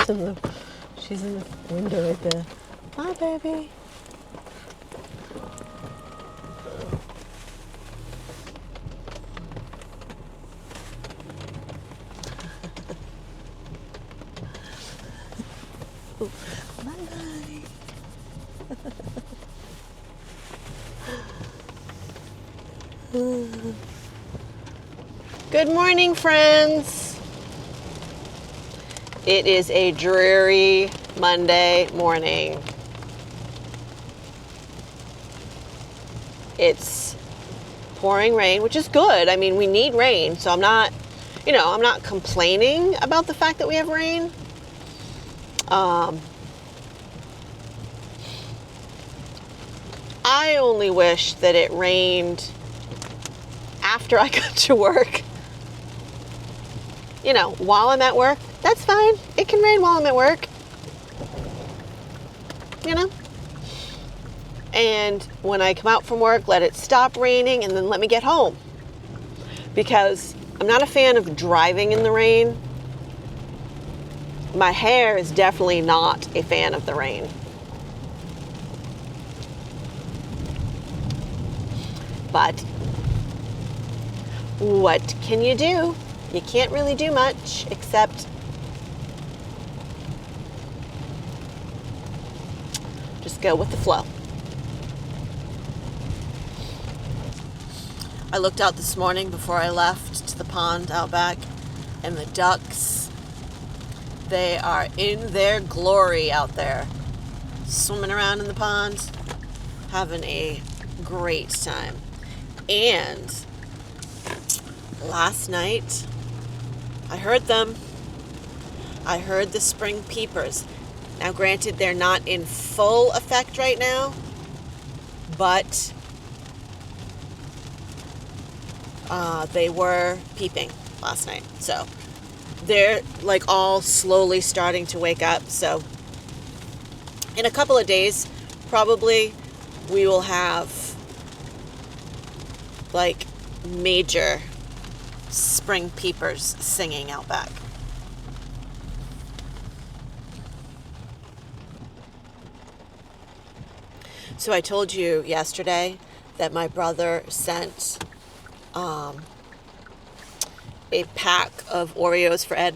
She's in the window right there. Hi, baby. Bye-bye. Good morning, friends. It is a dreary Monday morning. It's pouring rain, which is good. I mean, we need rain, so I'm not complaining about the fact that we have rain. I only wish that it rained after I got to work. While I'm at work, that's fine. It can rain while I'm at work. And when I come out from work, let it stop raining and then let me get home. Because I'm not a fan of driving in the rain. My hair is definitely not a fan of the rain. But what can you do? You can't really do much except just go with the flow. I looked out this morning before I left to the pond out back, and the ducks, they are in their glory out there, swimming around in the pond, having a great time. And last night, I heard them. I heard the spring peepers. Now, granted, they're not in full effect right now, but they were peeping last night. So they're like all slowly starting to wake up. So in a couple of days, probably we will have like major spring peepers singing out back. So I told you yesterday that my brother sent a pack of Oreos for Ed.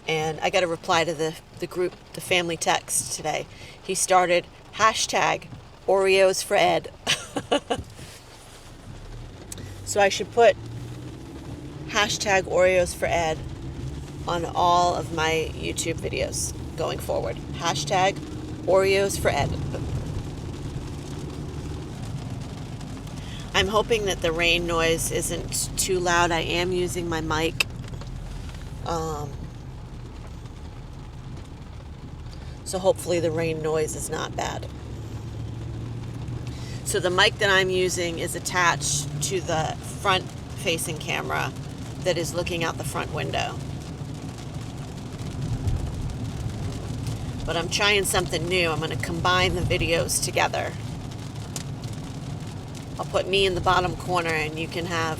And I got a reply to the group, the family text today. He started hashtag Oreos for Ed. So I should put hashtag Oreos for Ed on all of my YouTube videos going forward. Hashtag Oreos for Ed. I'm hoping that the rain noise isn't too loud. I am using my mic. So hopefully the rain noise is not bad. So the mic that I'm using is attached to the front-facing camera that is looking out the front window. But I'm trying something new. I'm going to combine the videos together. I'll put me in the bottom corner and you can have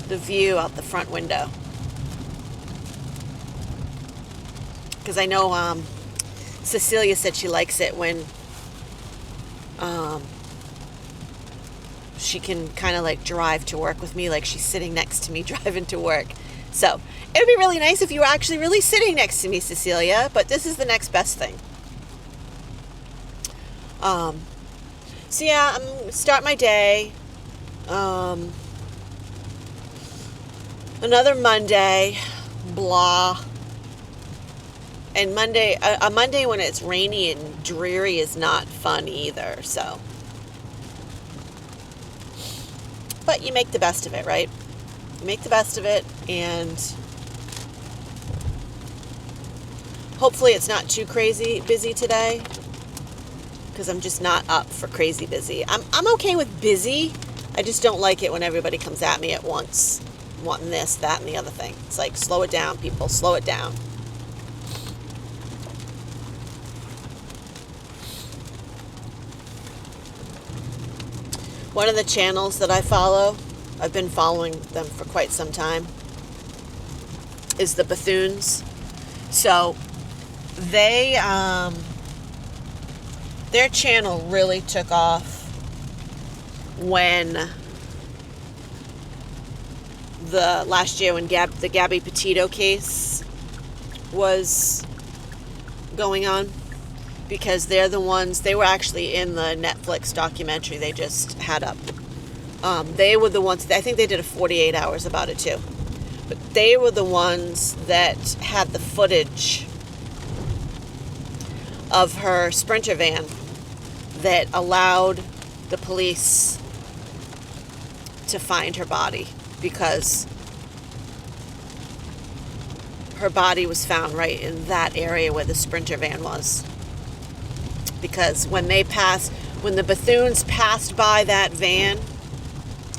the view out the front window. Because I know Cecilia said she likes it when she can kind of like drive to work with me, like she's sitting next to me driving to work. So it would be really nice if you were actually really sitting next to me, Cecilia, but this is the next best thing. So yeah, I'm going to start my day. Another Monday, blah. And a Monday when it's rainy and dreary is not fun either, so. But you make the best of it, right? You make the best of it, and hopefully it's not too crazy busy today, because I'm just not up for crazy busy. I'm okay with busy. I just don't like it when everybody comes at me at once, wanting this, that, and the other thing. It's like, slow it down, people. Slow it down. One of the channels that I follow, I've been following them for quite some time. is the Bethunes. So they, their channel really took off when the last year when the Gabby Petito case was going on, because they're the ones, they were actually in the Netflix documentary they just had up. They were the ones, I think they did a 48 hours about it too, but they were the ones that had the footage of her Sprinter van that allowed the police to find her body, because her body was found right in that area where the Sprinter van was. Because when the Bethunes passed by that van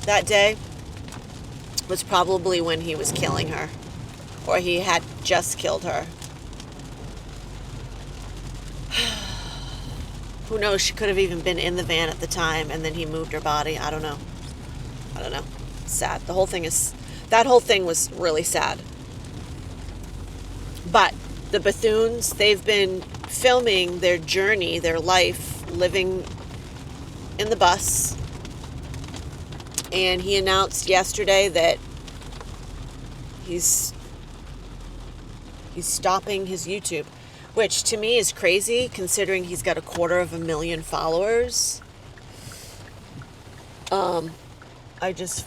that day, was probably when he was killing her, or he had just killed her. Who knows? She could have even been in the van at the time, and then he moved her body. I don't know. Sad. That whole thing was really sad. But the Bethunes, they've been filming their journey, their life, living in the bus. And he announced yesterday that he's stopping his YouTube, which to me is crazy considering he's got 250,000 followers. I just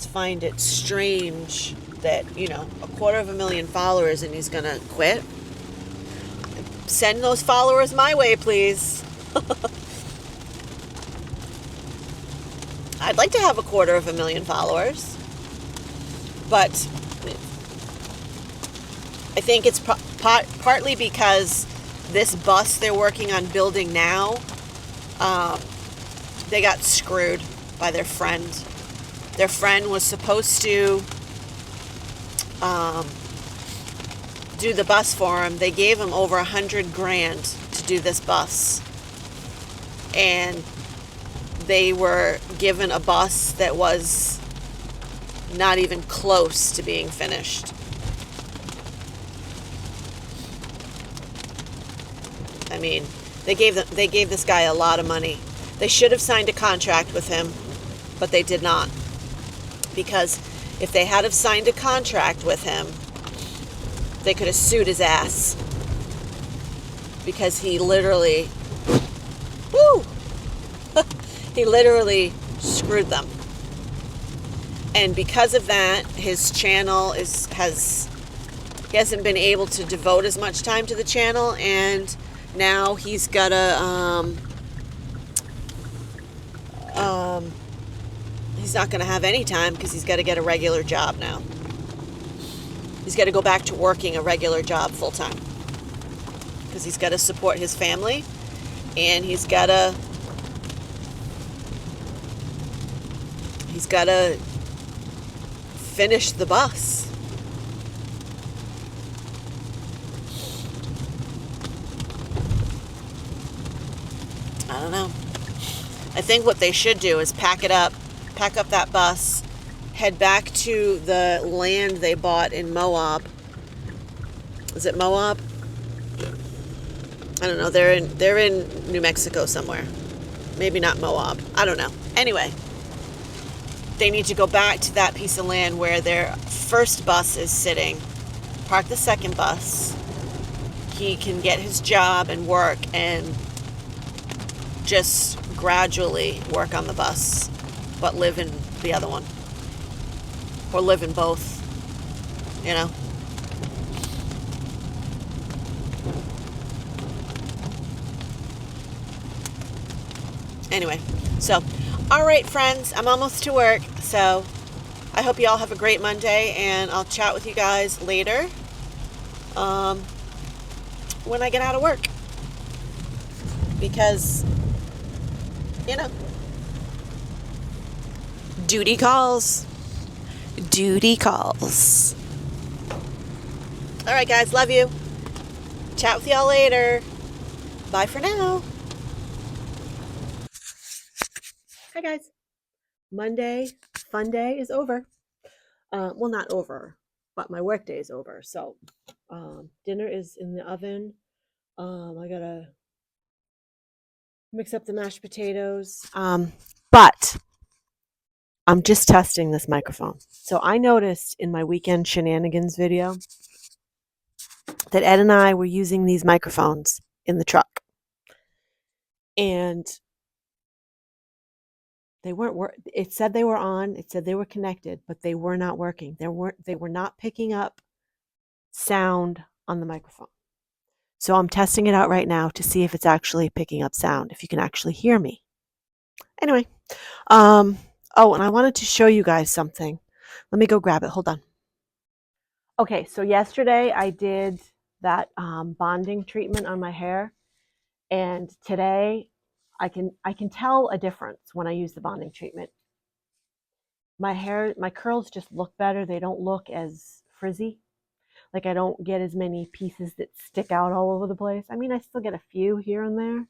find it strange that, 250,000 followers and he's gonna quit. Send those followers my way, please. I'd like to have 250,000 followers, but I think it's partly because this bus they're working on building now, they got screwed by their friend. Their friend was supposed to do the bus for him. They gave him over $100,000 to do this bus, and they were given a bus that was not even close to being finished. I mean, they gave this guy a lot of money. They should have signed a contract with him, but they did not. Because if they had have signed a contract with him, they could have sued his ass. Because he literally screwed them. And because of that, his channel he hasn't been able to devote as much time to the channel, and now he's got to he's not going to have any time because he's got to get a regular job now. He's got to go back to working a regular job full time because he's got to support his family, and he's got to finish the bus. I don't know. I think what they should do is pack up that bus, head back to the land they bought in Moab. Is it Moab? I don't know. They're in New Mexico somewhere. Maybe not Moab. I don't know. Anyway, they need to go back to that piece of land where their first bus is sitting, park the second bus. He can get his job and work and just gradually work on the bus, but live in the other one. Or live in both, Anyway, so, all right, friends, I'm almost to work, so I hope you all have a great Monday, and I'll chat with you guys later when I get out of work. Because, duty calls. Duty calls. All right, guys, love you. Chat with y'all later. Bye for now. Hi, guys. Monday, fun day is over. Well, not over. but my work day is over. So dinner is in the oven. I gotta mix up the mashed potatoes. But I'm just testing this microphone. So I noticed in my weekend shenanigans video that Ed and I were using these microphones in the truck. And they weren't it said they were on, it said they were connected, but they were not working. They were not picking up sound on the microphone. So I'm testing it out right now to see if it's actually picking up sound, if you can actually hear me. Anyway, oh, and I wanted to show you guys something. Let me go grab it. Hold on. Okay, so yesterday I did that bonding treatment on my hair, and today I can tell a difference when I use the bonding treatment. My curls just look better. They don't look as frizzy. Like I don't get as many pieces that stick out all over the place. I mean, I still get a few here and there,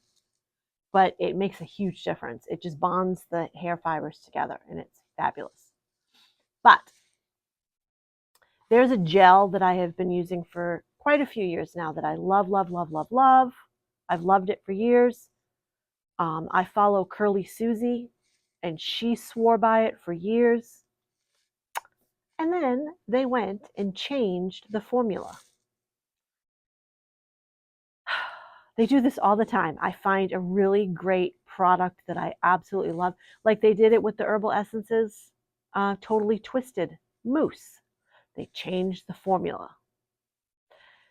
but it makes a huge difference. It just bonds the hair fibers together, and it's fabulous. But there's a gel that I have been using for quite a few years now that I love, love, love, love, love. I've loved it for years. I follow Curly Susie, and she swore by it for years. And then they went and changed the formula. They do this all the time. I find a really great product that I absolutely love. Like they did it with the herbal essences, Totally Twisted Mousse. They changed the formula.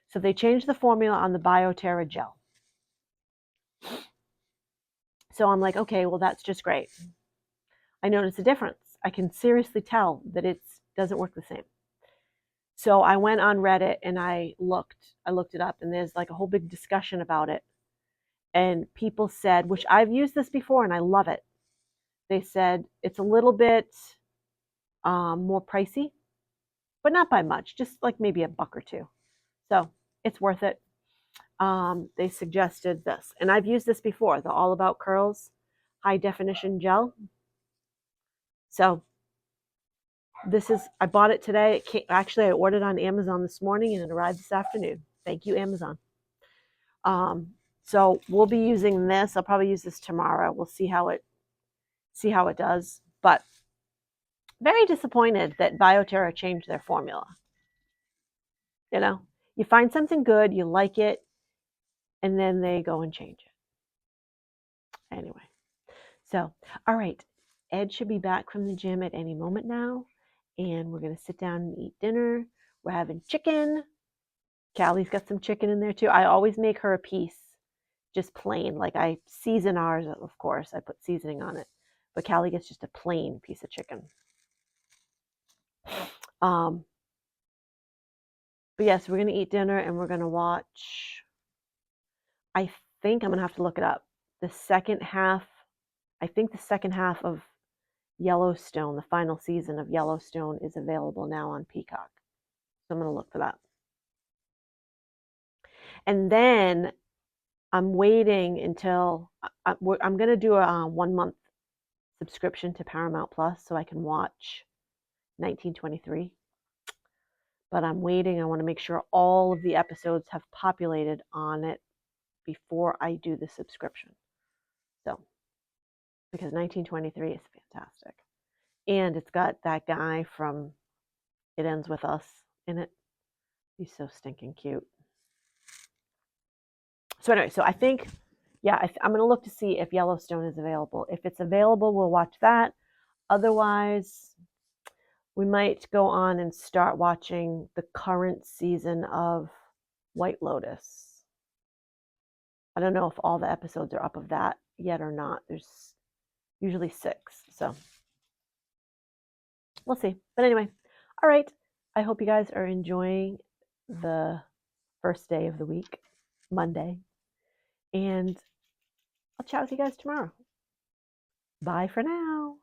So they changed the formula on the BioTerra gel. So I'm like, okay, well, that's just great. I noticed a difference. I can seriously tell that it doesn't work the same. So I went on Reddit and I looked it up, and there's like a whole big discussion about it. And people said, which I've used this before and I love it. They said it's a little bit more pricey, but not by much, just like maybe $1 or $2. So it's worth it. They suggested this, and I've used this before, the All About Curls high definition gel. So I bought it today. Actually, I ordered on Amazon this morning and it arrived this afternoon. Thank you, Amazon. So we'll be using this. I'll probably use this tomorrow. We'll see how it does. But very disappointed that BioTerra changed their formula. You know, you find something good, you like it, and then they go and change it. Anyway, so all right, Ed should be back from the gym at any moment now, and we're gonna sit down and eat dinner. We're having chicken. Callie's got some chicken in there too. I always make her a piece, just plain. Like I season ours, of course. I put seasoning on it, but Callie gets just a plain piece of chicken. But yes, we're gonna eat dinner and we're gonna watch. I think I'm gonna have to look it up. The second half of Yellowstone, the final season of Yellowstone, is available now on Peacock. So I'm gonna look for that. And then I'm waiting until I'm gonna do a 1-month subscription to Paramount Plus so I can watch 1923. But I'm waiting. I want to make sure all of the episodes have populated on it before I do the subscription. So, because 1923 is fantastic. And it's got that guy from It Ends With Us in it. He's so stinking cute. So anyway, so I think, I'm going to look to see if Yellowstone is available. If it's available, we'll watch that. Otherwise, we might go on and start watching the current season of White Lotus. I don't know if all the episodes are up of that yet or not. There's usually 6, so we'll see. But anyway, all right. I hope you guys are enjoying the first day of the week, Monday, and I'll chat with you guys tomorrow. Bye for now.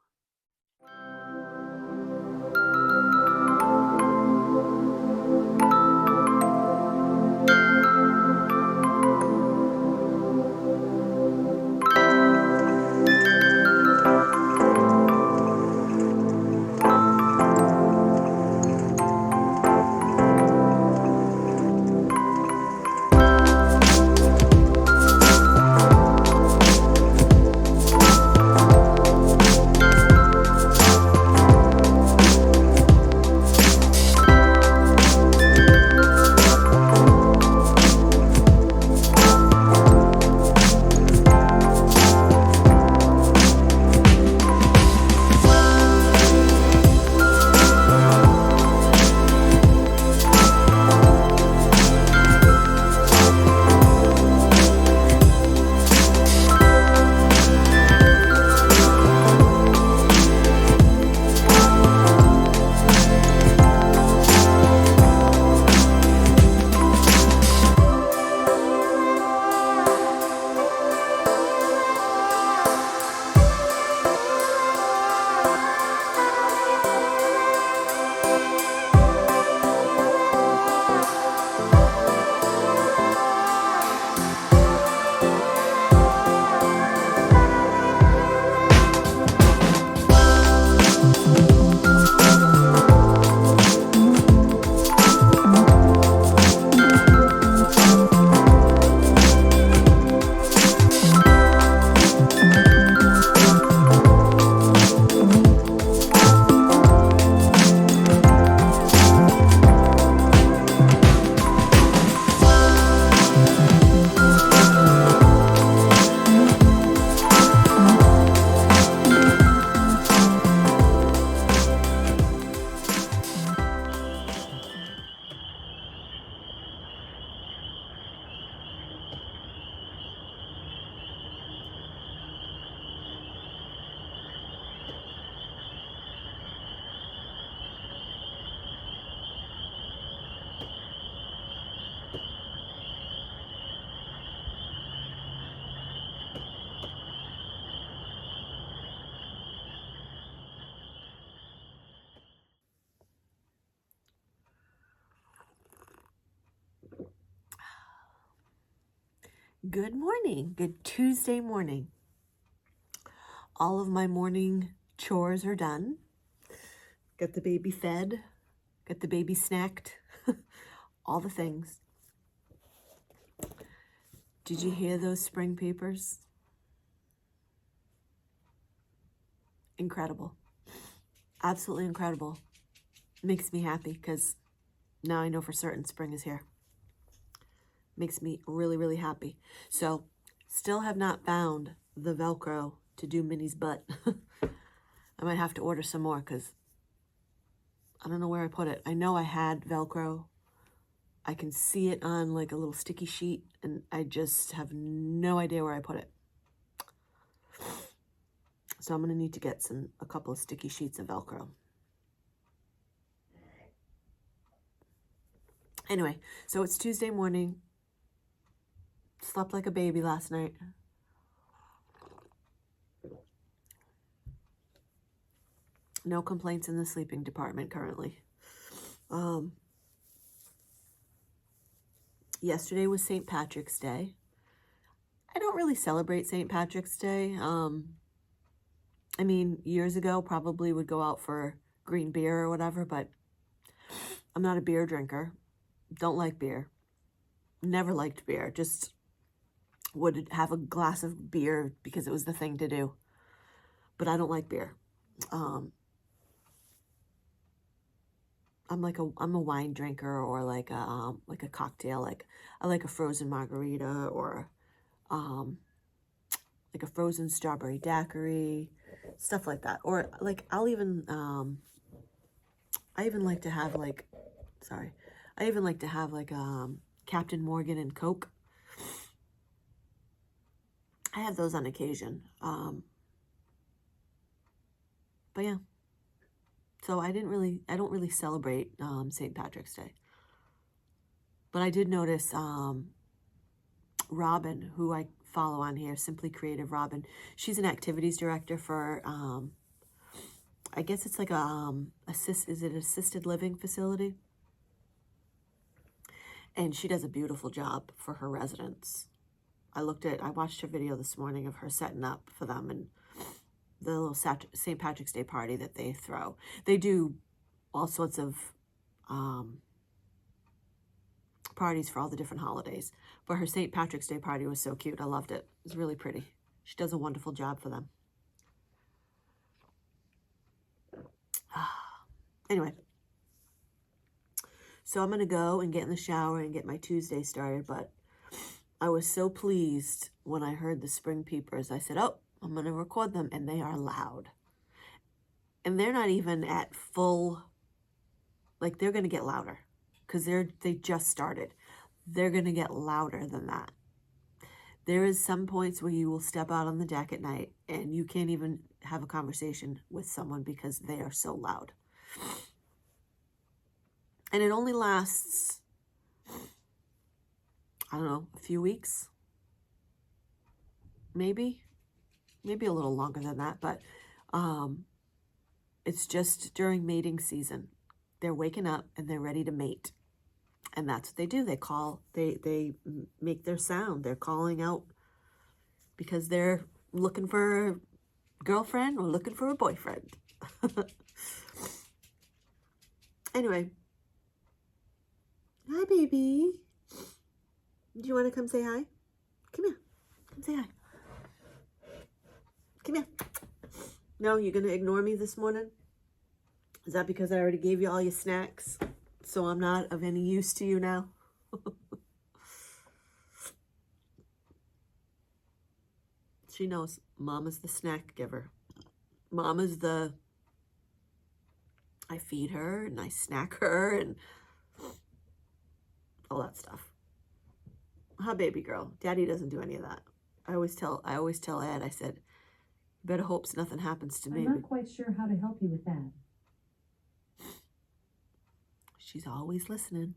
Good morning. Good Tuesday morning. All of my morning chores are done. Got the baby fed, got the baby snacked, all the things. Did you hear those spring peepers? Incredible. Absolutely incredible. Makes me happy because now I know for certain spring is here. Makes me really, really happy. So, still have not found the Velcro to do Minnie's butt. I might have to order some more because I don't know where I put it. I know I had Velcro. I can see it on like a little sticky sheet, and I just have no idea where I put it. So I'm going to need to get a couple of sticky sheets of Velcro. Anyway, so it's Tuesday morning. Slept like a baby last night. No complaints in the sleeping department currently. Yesterday was St. Patrick's Day. I don't really celebrate St. Patrick's Day. I mean, years ago, probably would go out for green beer or whatever, but I'm not a beer drinker. Don't like beer. Never liked beer. Just would have a glass of beer because it was the thing to do. But I don't like beer. I'm a wine drinker, or like a cocktail. Like I like a frozen margarita, or like a frozen strawberry daiquiri, stuff like that. Or like I even like to have like Captain Morgan and Coke. I have those on occasion. But yeah. So I don't really celebrate St. Patrick's Day. But I did notice Robin, who I follow on here, Simply Creative Robin. She's an activities director for I guess it's like is it assisted living facility? And she does a beautiful job for her residents. I watched her video this morning of her setting up for them and the little St. Patrick's Day party that they throw. They do all sorts of parties for all the different holidays. But her St. Patrick's Day party was so cute. I loved it. It was really pretty. She does a wonderful job for them. Anyway, so I'm going to go and get in the shower and get my Tuesday started. But I was so pleased when I heard the spring peepers. I said, oh, I'm going to record them, and they are loud. And they're not even at full, like they're going to get louder because they just started. They're going to get louder than that. There is some points where you will step out on the deck at night and you can't even have a conversation with someone because they are so loud. And it only lasts, I don't know, a few weeks, maybe a little longer than that, but it's just during mating season. They're waking up and they're ready to mate. And that's what they do. They make their sound. They're calling out because they're looking for a girlfriend or looking for a boyfriend. Anyway. Hi, baby. Do you want to come say hi? Come here. Come say hi. Come here. No, you're going to ignore me this morning? Is that because I already gave you all your snacks? So I'm not of any use to you now? She knows Mama's the snack giver. Mama's I feed her and I snack her and all that stuff. Huh, baby girl? Daddy doesn't do any of that. I always tell Ed, I said, better hopes nothing happens to me. I'm not quite sure how to help you with that. She's always listening.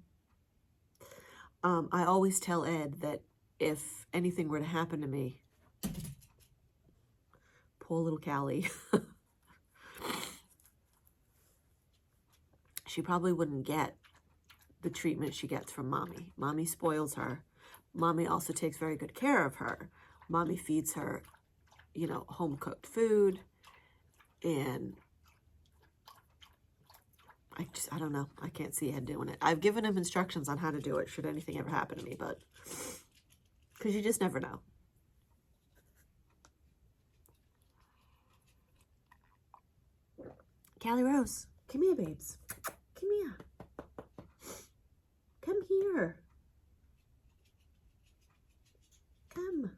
I always tell Ed that if anything were to happen to me, poor little Callie, she probably wouldn't get the treatment she gets from Mommy. Mommy spoils her, Mommy also takes very good care of her. Mommy feeds her, you know, home-cooked food, and I don't know. I can't see Ed doing it. I've given him instructions on how to do it should anything ever happen to me, but because you just never know. Callie Rose, come here, babes. Come here. Come here. Come.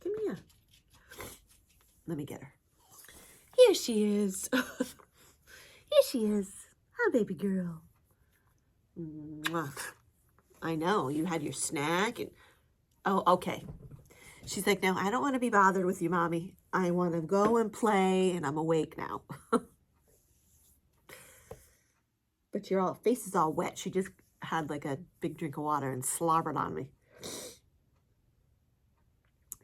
Come here. Let me get her. Here she is. Here she is. Hi, baby girl. Mwah. I know, you had your snack and... Oh, okay. She's like, no, I don't want to be bothered with you, Mommy. I want to go and play, and I'm awake now. But your face is all wet. She just had like a big drink of water and slobbered on me.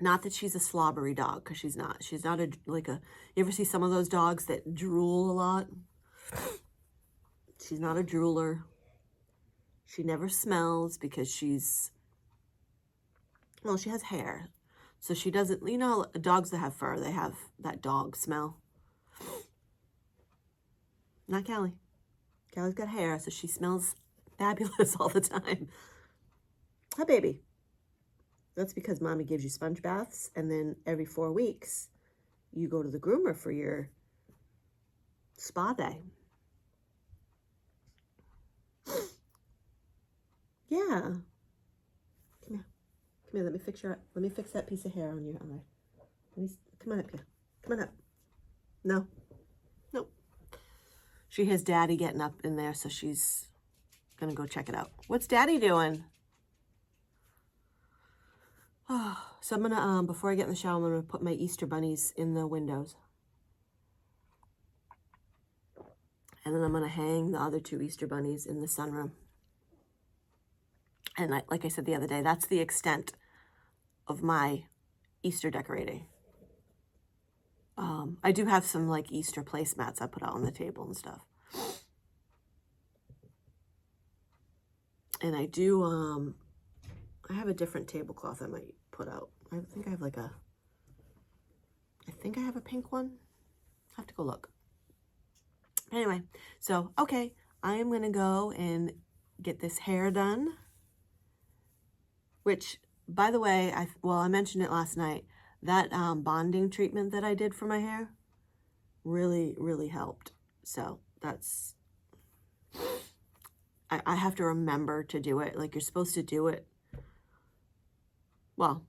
Not that she's a slobbery dog, because she's not. She's not like a... You ever see some of those dogs that drool a lot? She's not a drooler. She never smells because she's... Well, she has hair. So she doesn't... You know, dogs that have fur, they have that dog smell. Not Callie. Callie's got hair, so she smells fabulous all the time. Hi, baby. That's because Mommy gives you sponge baths, and then every 4 weeks, you go to the groomer for your spa day. Yeah. Come here. Come here, let me fix that piece of hair on your eye. Come on up here. Come on up. No. Nope. She has Daddy getting up in there, so she's gonna go check it out. What's Daddy doing? Oh, so I'm gonna, before I get in the shower, I'm gonna put my Easter bunnies in the windows. And then I'm gonna hang the other 2 Easter bunnies in the sunroom. And like I said the other day, that's the extent of my Easter decorating. I do have some like Easter placemats I put out on the table and stuff. And I do, I have a different tablecloth I might put out. I think I have like a, I think I have a pink one. I have to go look. Anyway, so, okay, I am going to go and get this hair done. Which, by the way, I mentioned it last night. That bonding treatment that I did for my hair really, really helped. So that's, I have to remember to do it. Like, you're supposed to do it. Well,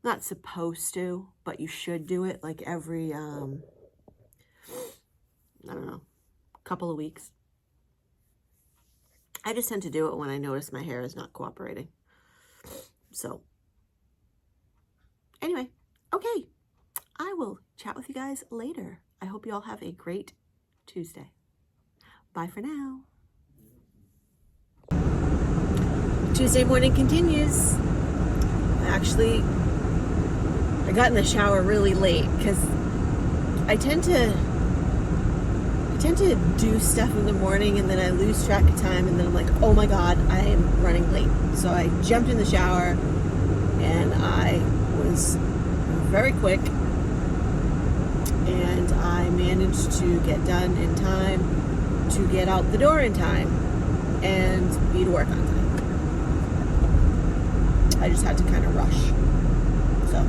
not supposed to, but you should do it like every, I don't know, couple of weeks. I just tend to do it when I notice my hair is not cooperating. So, anyway, okay, I will chat with you guys later. I hope you all have a great Tuesday. Bye for now. Tuesday morning continues. I got in the shower really late because I tend to do stuff in the morning and then I lose track of time and then I'm like, oh my God, I am running late. So I jumped in the shower and I was very quick and I managed to get done in time to get out the door in time and be to work on time. I just had to kind of rush. So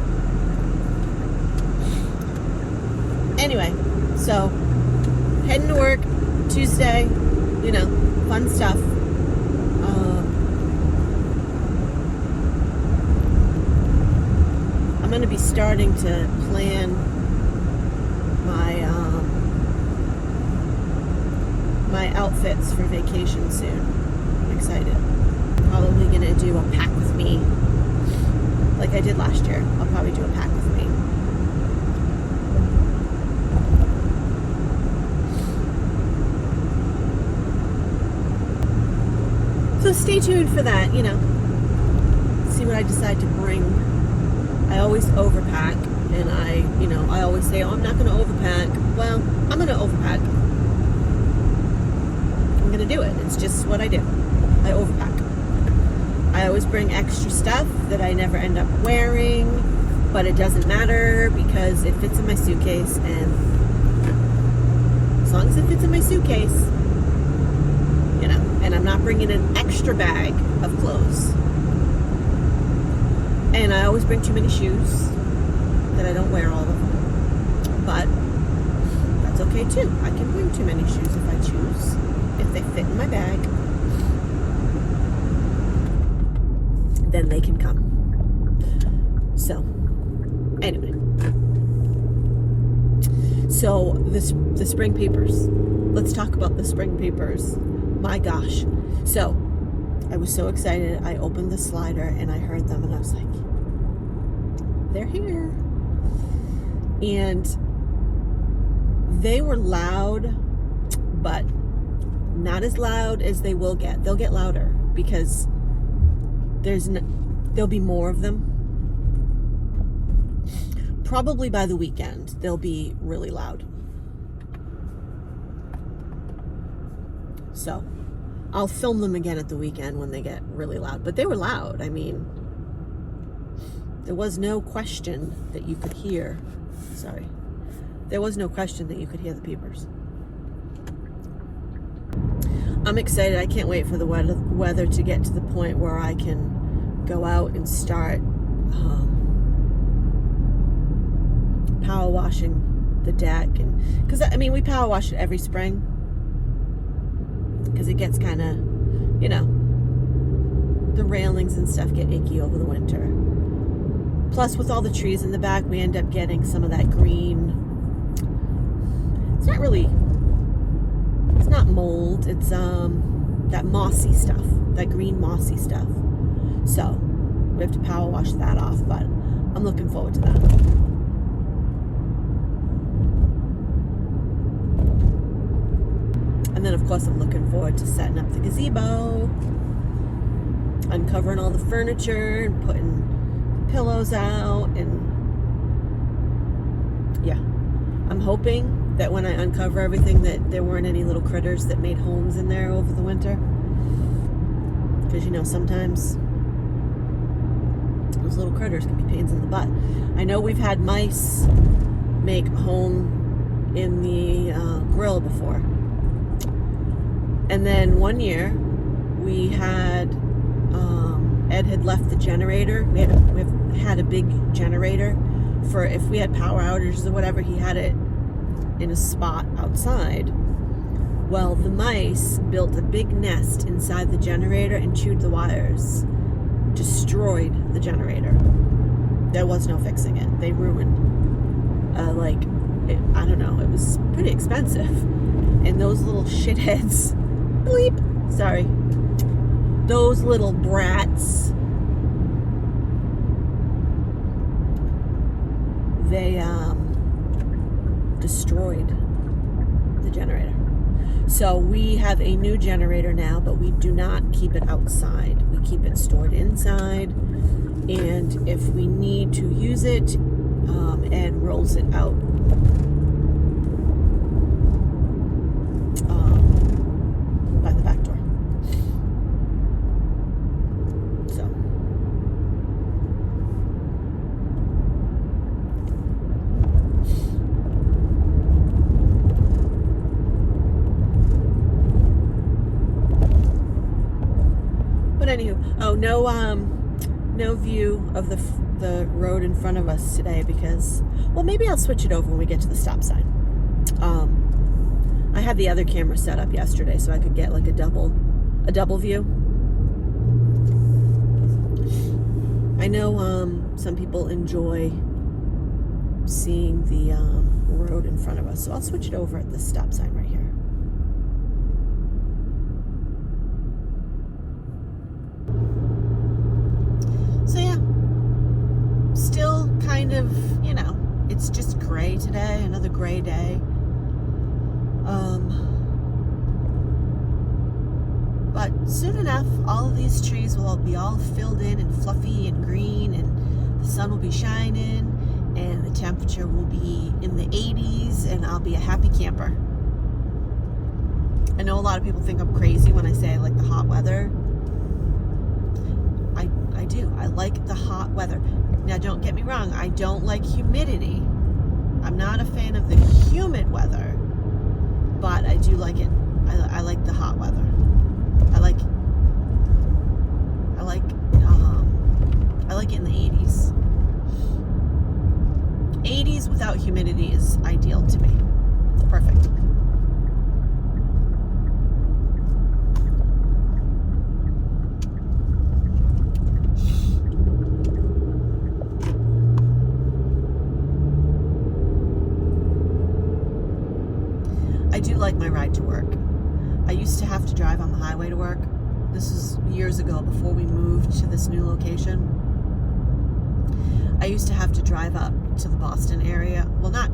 anyway, so heading to work Tuesday, you know, fun stuff. I'm going to be starting to plan my my outfits for vacation soon. I'm excited. Probably going to do a pack with me like I did last year. I'll probably do a pack with me. So stay tuned for that, you know. See what I decide to bring. I always overpack, and I always say, oh, I'm not going to overpack. Well, I'm going to overpack. I'm going to do it. It's just what I do. I overpack. I always bring extra stuff that I never end up wearing, but it doesn't matter because it fits in my suitcase, and as long as it fits in my suitcase, you know, and I'm not bringing an extra bag of clothes. And I always bring too many shoes that I don't wear all of them, but that's okay too. I can bring too many shoes if I choose, if they fit in my bag. Then they can come. So, anyway. So, the spring papers. Let's talk about the spring papers. My gosh. So, I was so excited. I opened the slider and I heard them and I was like, they're here. And they were loud, but not as loud as they will get. They'll get louder because there'll be more of them. Probably by the weekend, they'll be really loud. So, I'll film them again at the weekend when they get really loud. But they were loud. I mean, there was no question that you could hear. Sorry. There was no question that you could hear the peepers. I'm excited. I can't wait for the weather to get to the point where I can go out and start power washing the deck. And because I mean, we power wash it every spring because it gets kind of, you know, the railings and stuff get icky over the winter. Plus, with all the trees in the back, we end up getting some of that green. It's not really, it's not mold. It's that mossy stuff, that green mossy stuff. So we have to power wash that off, but I'm looking forward to that. And then, of course, I'm looking forward to setting up the gazebo, uncovering all the furniture and putting pillows out. And yeah, I'm hoping that when I uncover everything that there weren't any little critters that made homes in there over the winter, because you know, sometimes those little critters can be pains in the butt. I know we've had mice make home in the grill before. And then one year we had Ed had left the generator. We've had a big generator for if we had power outages or whatever. He had it in a spot outside. Well, the mice built a big nest inside the generator and chewed the wires, destroyed the generator. There was no fixing it. They ruined, I don't know, it was pretty expensive. And those little shitheads, bleep, sorry, those little brats, they destroyed the generator. So we have a new generator now, but we do not keep it outside. We keep it stored inside, and if we need to use it, Ed rolls it out by the back door. So but anywho, no view of the road in front of us today because, well, maybe I'll switch it over when we get to the stop sign. I had the other camera set up yesterday so I could get like a double view. I know some people enjoy seeing the road in front of us, so I'll switch it over at this stop sign right here. So yeah, still kind of, you know, it's just gray today, another gray day. But soon enough, all of these trees will be all filled in and fluffy and green, and the sun will be shining, and the temperature will be in the 80s, and I'll be a happy camper. I know a lot of people think I'm crazy when I say I like the hot weather, like the hot weather. Now, don't get me wrong. I don't like humidity. I'm not a fan of the humid weather, but I do like it. I like the hot weather. I like it in the 80s. 80s without humidity is ideal to me. It's perfect. I do like my ride to work. I used to have to drive on the highway to work. This is years ago, before we moved to this new location. I used to have to drive up to the Boston area. Well, not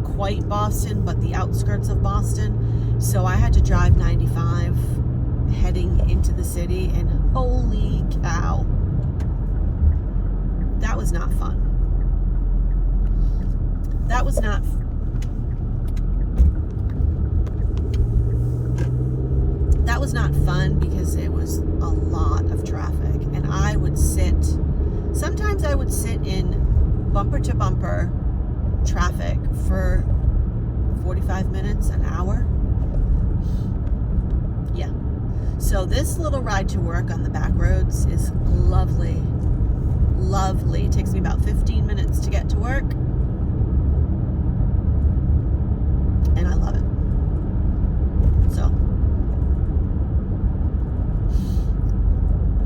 quite Boston, but the outskirts of Boston. So I had to drive 95 heading into the city, and holy cow, that was not fun. That was not fun because it was a lot of traffic, and sometimes I would sit in bumper to bumper traffic for 45 minutes, an hour. Yeah. So this little ride to work on the back roads is lovely. Lovely. It takes me about 15 minutes to get to work, and I love it. So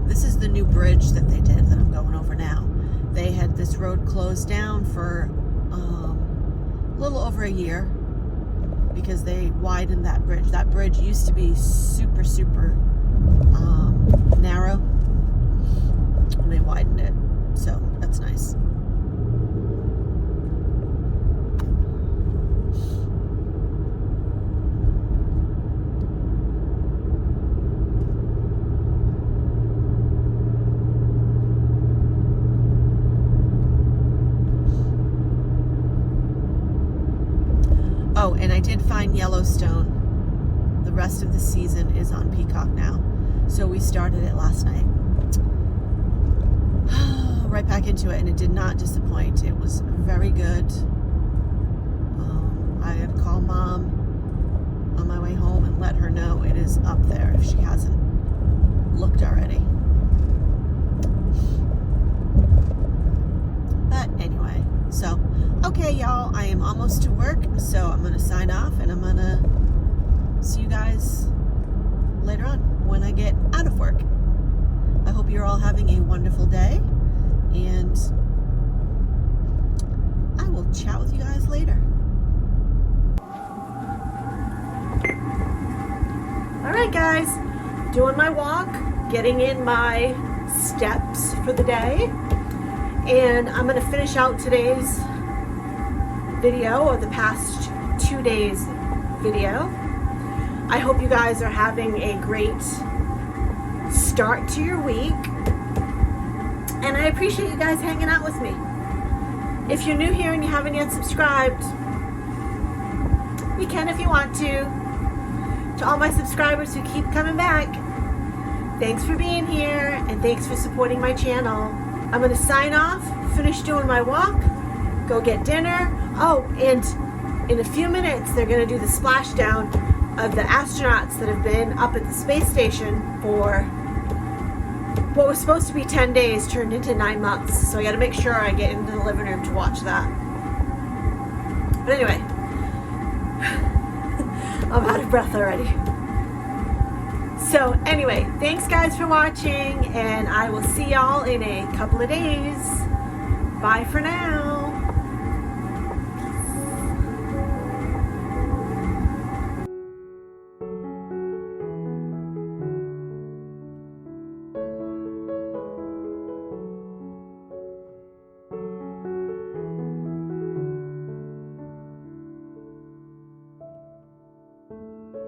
this is the new bridge that they did that I'm going over now. They had this road closed down for a little over a year because they widened that bridge. That bridge used to be super, super narrow, and they widened it. So that's nice. Oh, and I did find Yellowstone. The rest of the season is on Peacock now. So we started it last night. Right back into it, and it did not disappoint. It was very good. I had to call Mom on my way home and let her know it is up there if she hasn't looked already. But anyway, so okay, y'all, I am almost to work, so I'm going to sign off, and I'm going to see you guys later on when I get out of work. I hope you're all having a wonderful day, and I will chat with you guys later. All right, guys, doing my walk, getting in my steps for the day, and I'm going to finish out today's video, or the past 2 days video. I hope you guys are having a great start to your week, and I appreciate you guys hanging out with me. If you're new here and you haven't yet subscribed, you can if you want to. To all my subscribers who keep coming back, thanks for being here, and thanks for supporting my channel. I'm going to sign off, finish doing my walk, go get dinner. Oh, and in a few minutes, they're going to do the splashdown of the astronauts that have been up at the space station for what was supposed to be 10 days turned into 9 months. So I got to make sure I get into the living room to watch that. But anyway, I'm out of breath already. So anyway, thanks guys for watching, and I will see y'all in a couple of days. Bye for now. Peace.